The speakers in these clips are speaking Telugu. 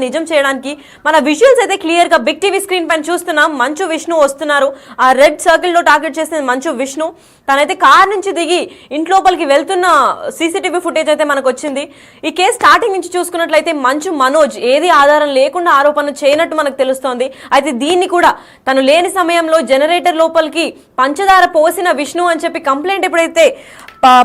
నిజం చేయడానికి మన విజువల్స్ అయితే క్లియర్ గా బిగ్ టీవీ స్క్రీన్ పైన చూస్తున్నాం. మంచు విష్ణు వస్తున్నారు. ఆ రెడ్ సర్కిల్ లో టార్గెట్ చేసిన మంచు విష్ణు తనైతే కార్ నుంచి దిగి ఇంట్లోపలికి వెళ్తున్న సీసీటీవీ ఫుటేజ్ అయితే మనకు వచ్చింది. ఈ కేసు స్టార్టింగ్ నుంచి చూసుకున్నట్లయితే మంచు మనోజ్ ఏది ఆధారం లేకుండా ఆరోపణలు చేయనట్టు మనకు తెలుస్తోంది. అయితే దీన్ని కూడా తను లేని సమయంలో జనరేటర్ లోపలికి పంచదార పోసిన విష్ణు అని చెప్పి కంప్లైంట్ ఎప్పుడైతే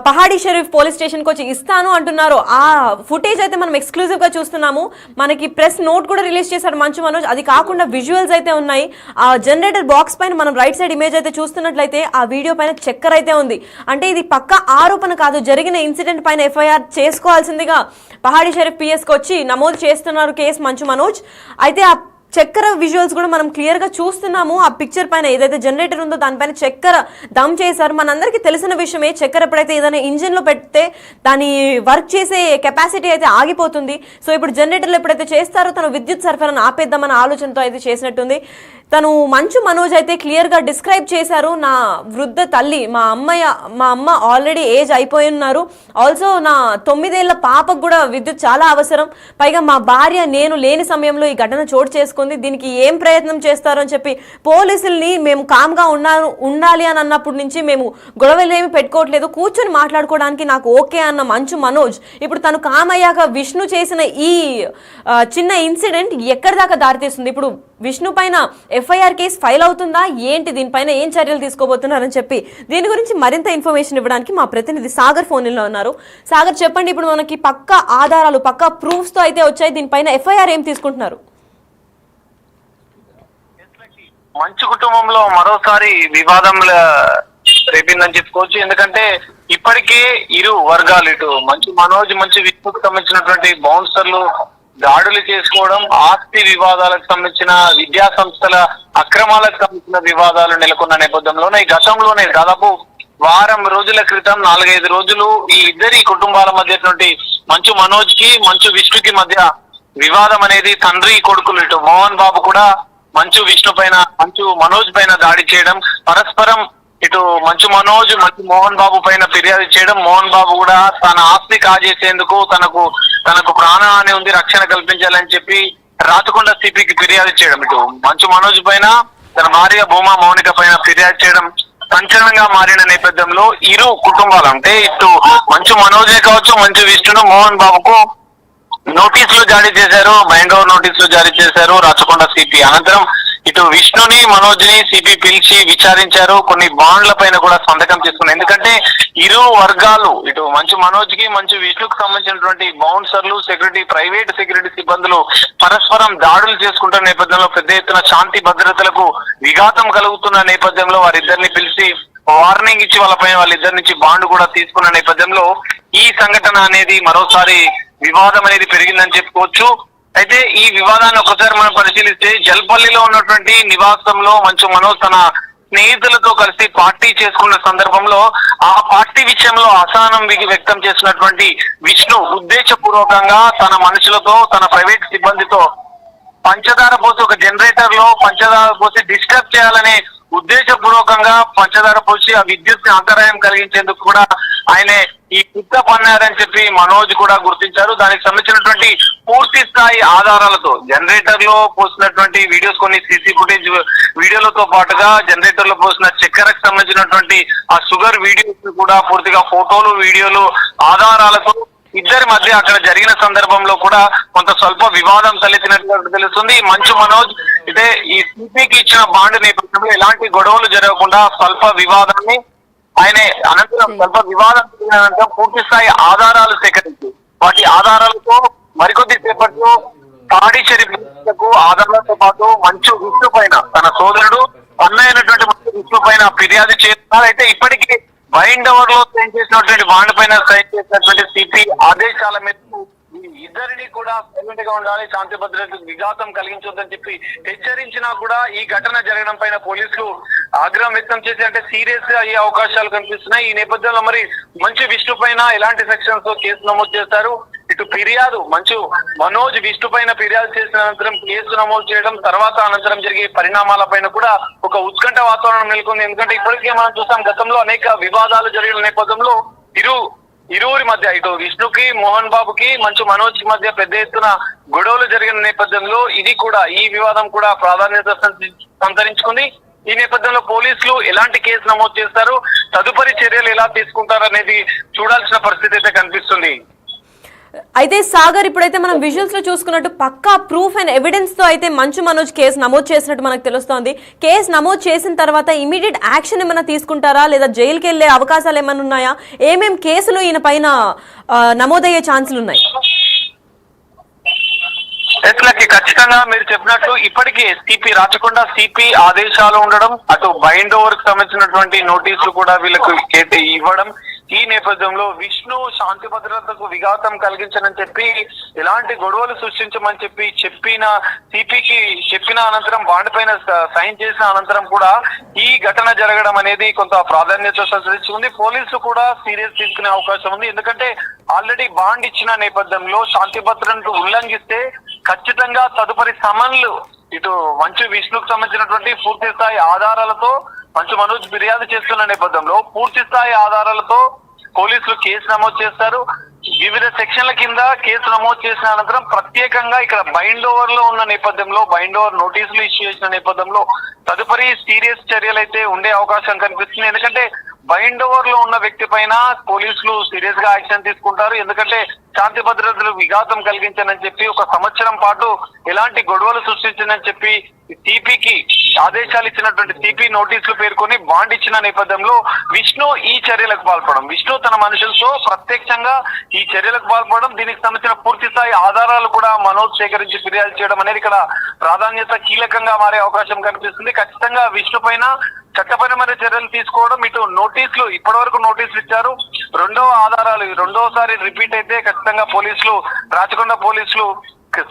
పహాడీ షరీఫ్ పోలీస్ స్టేషన్కి వచ్చి ఇస్తాను అంటున్నారో ఆ ఫుటేజ్ అయితే మనం ఎక్స్క్లూజివ్గా చూస్తున్నాము. మనకి ప్రెస్ నోట్ కూడా రిలీజ్ చేశారు మంచు మనోజ్. అది కాకుండా విజువల్స్ అయితే ఉన్నాయి. ఆ జనరేటర్ బాక్స్ పైన మనం రైట్ సైడ్ ఇమేజ్ అయితే చూస్తున్నట్లయితే ఆ వీడియో పైన చక్కెర అయితే ఉంది. అంటే ఇది పక్కా ఆరోపణ కాదు, జరిగిన ఇన్సిడెంట్ పైన ఎఫ్ఐఆర్ చేసుకోవాల్సిందిగా పహాడీ షరీఫ్ పిఎస్కి వచ్చి నమోదు చేస్తున్నారు కేసు మంచు మనోజ్. అయితే ఆ చక్కెర విజువల్స్ కూడా మనం క్లియర్ గా చూస్తున్నాము. ఆ పిక్చర్ పైన ఏదైతే జనరేటర్ ఉందో దానిపైన చక్కెర దమ్ చేశారు. మనందరికీ తెలిసిన విషయమే, చక్కెర ఎప్పుడైతే ఏదైనా ఇంజిన్ లో పెడితే దాని వర్క్ చేసే కెపాసిటీ అయితే ఆగిపోతుంది. సో ఇప్పుడు జనరేటర్లు ఎప్పుడైతే చేస్తారో తను విద్యుత్ సరఫరాను ఆపేద్దామన్న ఆలోచనతో అయితే చేసినట్టుంది. తను మంచు మనోజ్ అయితే క్లియర్ గా డిస్క్రైబ్ చేశారు. నా వృద్ధ తల్లి, మా అమ్మ ఆల్రెడీ ఏజ్ అయిపోయి ఉన్నారు. ఆల్సో నా 9 ఏళ్ల పాపకు కూడా విద్యుత్ చాలా అవసరం. పైగా మా భార్య నేను లేని సమయంలో ఈ ఘటన చోటు చేసుకుంది. దీనికి ఏం ప్రయత్నం చేస్తారో అని చెప్పి పోలీసుల్ని మేము కామ్గా ఉండాలి అని అన్నప్పటి నుంచి మేము గొడవలు ఏమి పెట్టుకోవట్లేదు, కూర్చొని మాట్లాడుకోవడానికి నాకు ఓకే అన్న మంచు మనోజ్ ఇప్పుడు తను కామ్ అయ్యాక విష్ణు చేసిన ఈ చిన్న ఇన్సిడెంట్ ఎక్కడి దాకా దారితీస్తుంది, ఇప్పుడు విష్ణు పైన ఎఫ్ఐఆర్ కేసు ఫైల్ అవుతుందా ఏంటి, దీనిపైన ఏం చర్యలు తీసుకోబోతున్నారని చెప్పి దీని గురించి మరింత ఇన్ఫర్మేషన్ ఇవ్వడానికి మా ప్రతినిధి సాగర్ ఫోన్లో ఉన్నారు. సాగర్ చెప్పండి, ఇప్పుడు మనకి పక్కా ఆధారాలు పక్కా ప్రూఫ్స్ తో అయితే వచ్చాయి, దీనిపైన ఎఫ్ఐఆర్ ఏం తీసుకుంటున్నారు? మంచు కుటుంబంలో మరోసారి వివాదం రేపిందని చెప్పుకోవచ్చు. ఎందుకంటే ఇప్పటికే ఇరు వర్గాలు, ఇటు మంచు మనోజ్ మంచు విష్ణుకు సంబంధించినటువంటి బౌన్సర్లు దాడులు చేసుకోవడం, ఆస్తి వివాదాలకు సంబంధించిన విద్యా సంస్థల అక్రమాలకు సంబంధించిన వివాదాలు నెలకొన్న నేపథ్యంలోనే ఈ గతంలోనే దాదాపు వారం రోజుల క్రితం 4-5 రోజులు ఈ ఇద్దరి కుటుంబాల మధ్యటువంటి మంచు మనోజ్ కి మంచు విష్ణుకి మధ్య వివాదం అనేది తండ్రి కొడుకులు ఇటు మోహన్ బాబు కూడా మంచు విష్ణు పైన మంచు మనోజ్ పైన దాడి చేయడం, పరస్పరం ఇటు మంచు మనోజ్ మంచు మోహన్ బాబు పైన ఫిర్యాదు చేయడం, మోహన్ బాబు కూడా తన ఆస్తి కాజేసేందుకు తనకు ప్రాణహాని ఉంది, రక్షణ కల్పించాలని చెప్పి రాచకొండ సిపికి ఫిర్యాదు చేయడం, ఇటు మంచు మనోజ్ పైన తన భార్య భూమా మౌనిక పైన ఫిర్యాదు చేయడం సంచలనంగా మారిన నేపథ్యంలో ఇరు కుటుంబాలు అంటే ఇటు మంచు మనోజే కావచ్చు మంచు విష్ణును మోహన్ బాబుకు నోటీసులు జారీ చేశారు, బైండోవర్ నోటీసులు జారీ చేశారు రాచకొండ సిపి. అనంతరం ఇటు విష్ణుని మనోజ్ ని సిపి పిలిచి విచారించారు, కొన్ని బాండ్ల పైన కూడా సంతకం చేసుకున్నారు. ఎందుకంటే ఇరు వర్గాలు ఇటు మంచు మనోజ్ కి మంచు విష్ణుకు సంబంధించినటువంటి బౌన్సర్లు ప్రైవేట్ సెక్యూరిటీ సిబ్బందులు పరస్పరం దాడులు చేసుకుంటున్న నేపథ్యంలో పెద్ద ఎత్తున శాంతి భద్రతలకు విఘాతం కలుగుతున్న నేపథ్యంలో వారిద్దరిని పిలిచి వార్నింగ్ ఇచ్చి వాళ్ళిద్దరి నుంచి బాండ్ కూడా తీసుకున్న నేపథ్యంలో ఈ సంఘటన అనేది మరోసారి వివాదం అనేది పెరిగిందని చెప్పుకోవచ్చు. అయితే ఈ వివాదాన్ని ఒకసారి మనం పరిశీలిస్తే జల్పల్లిలో ఉన్నటువంటి నివాసంలో మంచు మనోజ్ తన స్నేహితులతో కలిసి పార్టీ చేసుకున్న సందర్భంలో ఆ పార్టీ విషయంలో అసహనం వ్యక్తం చేసినటువంటి విష్ణు ఉద్దేశపూర్వకంగా తన మనుషులతో తన ప్రైవేట్ సిబ్బందితో పంచదార పోసి ఒక జనరేటర్ లో పంచదార పోసి డిస్టర్బ్ చేయాలనే ఉద్దేశపూర్వకంగా పంచదార పోసి ఆ విద్యుత్ అంతరాయం కలిగించేందుకు కూడా ఆయన ఈ కుట్ర పన్నారని చెప్పి మనోజ్ కూడా గుర్తించారు. దానికి సంబంధించినటువంటి పూర్తి స్థాయి ఆధారాలతో జనరేటర్ లో పోసినటువంటి వీడియోస్, కొన్ని సీసీ ఫుటేజ్ వీడియోలతో పాటుగా జనరేటర్ లో పోసిన చక్కెరకు సంబంధించినటువంటి ఆ షుగర్ వీడియోస్ కూడా పూర్తిగా ఫోటోలు వీడియోలు ఆధారాలతో ఇద్దరి మధ్య అక్కడ జరిగిన సందర్భంలో కూడా కొంత స్వల్ప వివాదం తలెత్తినట్టుగా తెలుస్తుంది. మంచు మనోజ్ అయితే ఈ సిపికి ఇచ్చిన బాండ్ నేపథ్యంలో ఎలాంటి గొడవలు జరగకుండా స్వల్ప వివాదాన్ని అనంతరం పూర్తి స్థాయి ఆధారాలు సేకరించి వాటి ఆధారాలతో మరికొద్ది సేపట్లో పహాడీ షరీఫ్ ఆధారాలతో పాటు మంచు విష్ణు పైన తన సోదరుడు అన్నయ్యనటువంటి మంచు విష్ణు పైన ఫిర్యాదు చేస్తున్నారు. అయితే ఇప్పటికీ బైండోవర్ లో సైన్ చేసినటువంటి బాండ్ పైన సైన్ చేసినటువంటి సిపి ఆదేశాల మేరకు ఇద్దరిని కూడా సైలెంట్ గా ఉండాలి, శాంతి భద్రతకు విఘాతం కలిగించొద్దని చెప్పి హెచ్చరించినా కూడా ఈ ఘటన జరగడం పైన పోలీసులు ఆగ్రహం వ్యక్తం చేసి అంటే సీరియస్ గా అయ్యే అవకాశాలు కనిపిస్తున్నాయి. ఈ నేపథ్యంలో మరి మంచు విష్ణు పైన ఎలాంటి సెక్షన్స్ తో కేసు నమోదు చేస్తారు, ఇటు ఫిర్యాదు మంచు మనోజ్ విష్ణు పైన ఫిర్యాదు చేసిన అనంతరం కేసు నమోదు చేయడం తర్వాత అనంతరం జరిగే పరిణామాల పైన కూడా ఒక ఉత్కంఠ వాతావరణం నెలకొంది. ఎందుకంటే ఇప్పటికే మనం చూసాం గతంలో అనేక వివాదాలు జరిగిన నేపథ్యంలో ఇరు ఇరువురి మధ్య ఇటు విష్ణుకి మోహన్ బాబుకి మంచు మనోజ్ కి మధ్య పెద్ద ఎత్తున గొడవలు జరిగిన నేపథ్యంలో ఇది కూడా ఈ వివాదం కూడా ప్రాధాన్యత సంతరించుకుంది. ఈ నేపథ్యంలో పోలీసులు ఎలాంటి కేసు నమోదు చేస్తారు, తదుపరి చర్యలు ఎలా తీసుకుంటారు అనేది చూడాల్సిన పరిస్థితి అయితే కనిపిస్తుంది. అయితే సాగర్, ఇప్పుడైతే మనం విజువల్స్ లో చూసుకున్నట్టు పక్కా ప్రూఫ్ అండ్ ఎవిడెన్స్ తో అయితే మంచు మనోజ్ కేసు నమోదు చేసినట్టు మనకు తెలుస్తోంది. కేసు నమోదు చేసిన తర్వాత ఇమీడియట్ యాక్షన్ ఏమైనా తీసుకుంటారా, లేదా జైలుకి వెళ్లే అవకాశాలు ఏమైనా ఉన్నాయా? ఏమేం కేసులు ఈయన పైన నమోదయ్యే ఛాన్సులు ఉన్నాయి? ఎట్లకి ఖచ్చితంగా మీరు చెప్పినట్లు ఇప్పటికీ సిపి రాచకొండ సిపి ఆదేశాలు ఉండడం, అటు బైండ్ ఓవర్ కి సంబంధించినటువంటి నోటీసులు కూడా వీళ్ళకు ఇవ్వడం, ఈ నేపథ్యంలో విష్ణు శాంతి భద్రతకు విఘాతం కలిగించనని చెప్పి ఎలాంటి గొడవలు సృష్టించమని చెప్పిన సిపికి చెప్పిన అనంతరం బాండ్ పైన సైన్ చేసిన అనంతరం కూడా ఈ ఘటన జరగడం అనేది కొంత ప్రాధాన్యత సంతరించుకుంది. పోలీసులు కూడా సీరియస్ తీసుకునే అవకాశం ఉంది. ఎందుకంటే ఆల్రెడీ బాండ్ ఇచ్చిన నేపథ్యంలో శాంతి భద్రతను ఉల్లంఘిస్తే ఖచ్చితంగా తదుపరి సమన్లు ఇటు మంచు విష్ణుకు సంబంధించినటువంటి పూర్తి స్థాయి ఆధారాలతో మంచు మనోజ్ ఫిర్యాదు చేస్తున్న నేపథ్యంలో పూర్తి స్థాయి ఆధారాలతో పోలీసులు కేసు నమోదు చేస్తారు. వివిధ సెక్షన్ల కింద కేసు నమోదు చేసిన అనంతరం ప్రత్యేకంగా ఇక్కడ బైండ్ ఓవర్ లో ఉన్న నేపథ్యంలో బైండ్ ఓవర్ నోటీసులు ఇష్యూ చేసిన నేపథ్యంలో తదుపరి సీరియస్ చర్యలు అయితే ఉండే అవకాశం కనిపిస్తుంది. ఎందుకంటే బైండ్ ఓవర్ లో ఉన్న వ్యక్తి పైన పోలీసులు సీరియస్ గా యాక్షన్ తీసుకుంటారు. ఎందుకంటే శాంతి భద్రతలు విఘాతం కలిగించనని చెప్పి 1 సంవత్సరం పాటు ఎలాంటి గొడవలు సృష్టించనని చెప్పి సిపికి ఆదేశాలు ఇచ్చినటువంటి సిపి నోటీసులు పేర్కొని బాండ్ ఇచ్చిన నేపథ్యంలో విష్ణు ఈ చర్యలకు పాల్పడడం, విష్ణు తన మనుషులతో ప్రత్యక్షంగా ఈ చర్యలకు పాల్పడడం, దీనికి సంబంధించిన పూర్తి స్థాయి ఆధారాలు కూడా మనోజ్ సేకరించి ఫిర్యాదు చేయడం అనేది ఇక్కడ ప్రాధాన్యత కీలకంగా మారే అవకాశం కనిపిస్తుంది. ఖచ్చితంగా విష్ణు పైన చట్టపరమైన చర్యలు తీసుకోవడం, ఇటు నోటీసులు ఇప్పటి వరకు నోటీసులు ఇచ్చారు, రెండోసారి రిపీట్ అయితే ఖచ్చితంగా పోలీసులు రాచకొండ పోలీసులు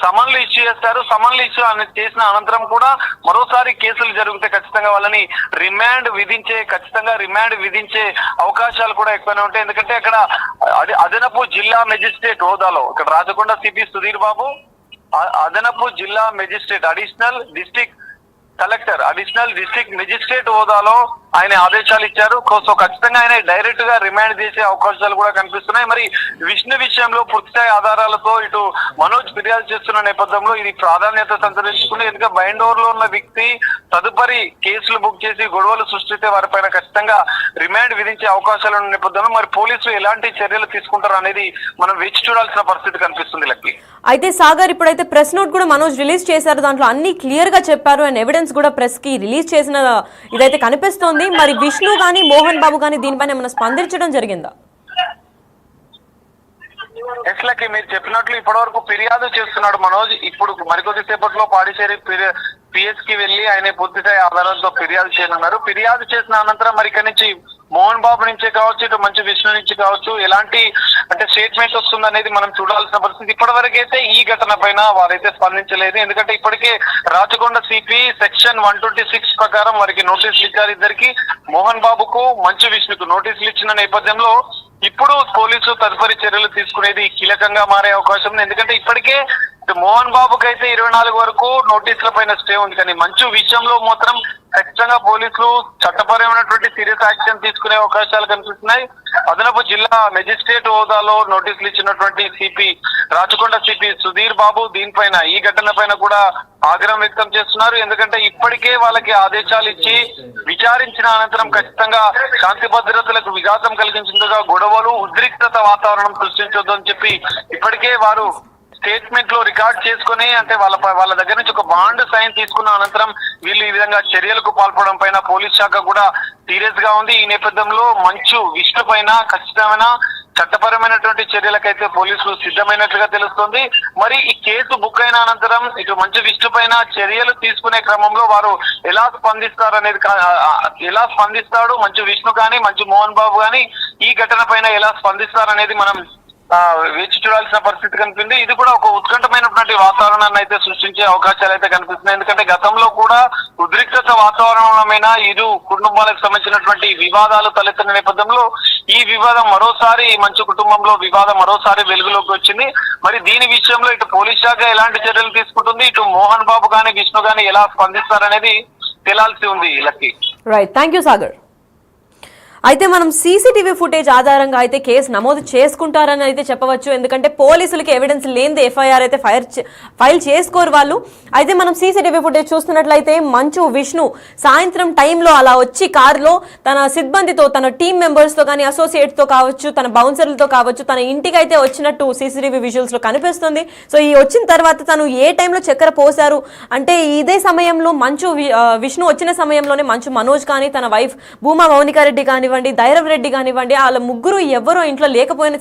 సమన్లు ఇష్యూ చేస్తారు. సమన్లు ఇష్యూ చేసిన అనంతరం కూడా మరోసారి కేసులు జరిగితే ఖచ్చితంగా వాళ్ళని రిమాండ్ విధించే అవకాశాలు కూడా ఎక్కువనే ఉంటాయి. ఎందుకంటే అక్కడ అదనపు జిల్లా మెజిస్ట్రేట్ హోదాలో ఇక్కడ రాచకొండ సిపి సుధీర్ బాబు అదనపు జిల్లా మెజిస్ట్రేట్ అడిషనల్ డిస్ట్రిక్ట్ మెజిస్ట్రేట్ హోదాలో ఆయన ఆదేశాలు ఇచ్చారు. సో ఖచ్చితంగా ఆయన డైరెక్ట్ గా రిమాండ్ చేసే అవకాశాలు కూడా కనిపిస్తున్నాయి. మరి విష్ణు విషయంలో పూర్తిస్థాయి ఆధారాలతో ఇటు మనోజ్ ఫిర్యాదు చేస్తున్న నేపథ్యంలో ఇది ప్రాధాన్యత సంతరించుకుంది. ఎందుకంటే బైండ్ ఓవర్ లో ఉన్న వ్యక్తి తదుపరి కేసులు బుక్ చేసి గొడవలు సృష్టిస్తే వారిపైన ఖచ్చితంగా రిమాండ్ విధించే అవకాశాలు ఉన్న నేపథ్యంలో మరి పోలీసులు ఎలాంటి చర్యలు తీసుకుంటారు అనేది మనం వేచి చూడాల్సిన పరిస్థితి కనిపిస్తుంది. లక్కి అయితే సాగర్, ఇప్పుడైతే ప్రెస్ నోట్ కూడా మనోజ్ రిలీజ్ చేశారు. దాంట్లో అన్ని క్లియర్ గా చెప్పారు అండ్ ఎవిడెన్స్ కూడా ప్రెస్ కి రిలీజ్ చేసిన ఇదైతే కనిపిస్తోంది. మరి విష్ణు గానీ మోహన్ బాబు గానీ దీనిపైన ఏమైనా స్పందించడం జరిగిందా? ఎట్లకి మీరు చెప్పినట్లు ఇప్పటి వరకు ఫిర్యాదు చేస్తున్నాడు మనోజ్. ఇప్పుడు మరికొద్ది సేపట్లో పాడిచేరి పిఎస్ కి వెళ్లి ఆయన పూర్తిస్థాయి ఆధారాలతో ఫిర్యాదు చేయనున్నారు. ఫిర్యాదు చేసిన అనంతరం మరి ఇక్కడి నుంచి మోహన్ బాబు నుంచే కావచ్చు, ఇటు మంచు విష్ణు నుంచి కావచ్చు ఎలాంటి స్టేట్మెంట్ వస్తుంది అనేది మనం చూడాల్సిన పరిస్థితి. ఇప్పటి వరకు అయితే ఈ ఘటన పైన వారైతే స్పందించలేదు. ఎందుకంటే ఇప్పటికే రాచకొండ సిపి సెక్షన్ 126 ప్రకారం వారికి నోటీసులు ఇచ్చారు. ఇద్దరికి మోహన్ బాబుకు మంచు విష్ణుకు నోటీసులు ఇచ్చిన నేపథ్యంలో ఇప్పుడు పోలీసు తదుపరి చర్యలు తీసుకునేది కీలకంగా మారే అవకాశం ఉంది. ఎందుకంటే ఇప్పటికే మోహన్ బాబుకి అయితే 24 వరకు నోటీసుల పైన స్టే ఉంది. కానీ మంచు విషయంలో మాత్రం ఖచ్చితంగా పోలీసులు చట్టపరమైనటువంటి సీరియస్ యాక్షన్ తీసుకునే అవకాశాలు కనిపిస్తున్నాయి. అదనపు జిల్లా మెజిస్ట్రేట్ హోదాలో నోటీసులు ఇచ్చినటువంటి రాచకొండ సిపి సుధీర్ బాబు దీనిపైన ఈ ఘటన పైన కూడా ఆగ్రహం వ్యక్తం చేస్తున్నారు. ఎందుకంటే ఇప్పటికే వాళ్ళకి ఆదేశాలు ఇచ్చి విచారించిన అనంతరం ఖచ్చితంగా శాంతి భద్రతలకు విఘాతం కలిగించేందుగా గొడవలు ఉద్రిక్తత వాతావరణం సృష్టించొద్దు అని చెప్పి ఇప్పటికే వారు స్టేట్మెంట్ లో రికార్డ్ చేసుకుని అంటే వాళ్ళ దగ్గర నుంచి ఒక బాండ్ సైన్ తీసుకున్న అనంతరం వీళ్ళు ఈ విధంగా చర్యలకు పాల్పడడం పైన పోలీస్ శాఖ కూడా సీరియస్ గా ఉంది. ఈ నేపథ్యంలో మంచు విష్ణు పైన ఖచ్చితమైన చట్టపరమైనటువంటి చర్యలకైతే పోలీసులు సిద్ధమైనట్లుగా తెలుస్తుంది. మరి ఈ కేసు బుక్ అయిన అనంతరం ఇటు మంచు విష్ణు పైన చర్యలు తీసుకునే క్రమంలో వారు ఎలా స్పందిస్తాడు మంచు విష్ణు కానీ మంచు మోహన్ బాబు కానీ ఈ ఘటన పైన ఎలా స్పందిస్తారనేది మనం వేచి చూడాల్సిన పరిస్థితి కనిపింది. ఇది కూడా ఒక ఉత్కంఠమైనటువంటి వాతావరణాన్ని అయితే సృష్టించే అవకాశాలు అయితే కనిపిస్తున్నాయి. ఎందుకంటే గతంలో కూడా ఉద్రిక్తత వాతావరణమైన ఇరు కుటుంబాలకు సంబంధించినటువంటి వివాదాలు తలెత్తిన నేపథ్యంలో ఈ వివాదం మంచు కుటుంబంలో వివాదం మరోసారి వెలుగులోకి వచ్చింది. మరి దీని విషయంలో ఇటు పోలీస్ శాఖ ఎలాంటి చర్యలు తీసుకుంటుంది, ఇటు మోహన్ బాబు కానీ విష్ణు కానీ ఎలా స్పందిస్తారనేది తేలాల్సి ఉంది. Lucky. Right, thank you Sagar. అయితే మనం సీసీటీవీ ఫుటేజ్ ఆధారంగా అయితే కేసు నమోదు చేసుకుంటారని అయితే చెప్పవచ్చు. ఎందుకంటే పోలీసులకి ఎవిడెన్స్ లేనిది ఎఫ్ఐఆర్ అయితే ఫైల్ చేసుకోరు వాళ్ళు. అయితే మనం సీసీటీవీ ఫుటేజ్ చూస్తున్నట్లయితే మంచు విష్ణు సాయంత్రం టైంలో అలా వచ్చి కారులో తన సిబ్బందితో, తన టీం మెంబర్స్తో కానీ, అసోసియేట్స్తో కావచ్చు, తన బౌన్సర్లతో కావచ్చు, తన ఇంటికి అయితే వచ్చినట్టు సీసీటీవీ విజువల్స్ లో కనిపిస్తుంది. సో ఈ వచ్చిన తర్వాత తను ఏ టైంలో చక్కెర పోసారు అంటే ఇదే సమయంలో విష్ణు వచ్చిన సమయంలోనే మంచు మనోజ్ కానీ, తన వైఫ్ భూమా మౌనికారెడ్డి కానివ్వండి, ధైరవ్ రెడ్డి కానివ్వండి, వాళ్ళ ముగ్గురు ఎవరో ఇంట్లో లేకపోయిన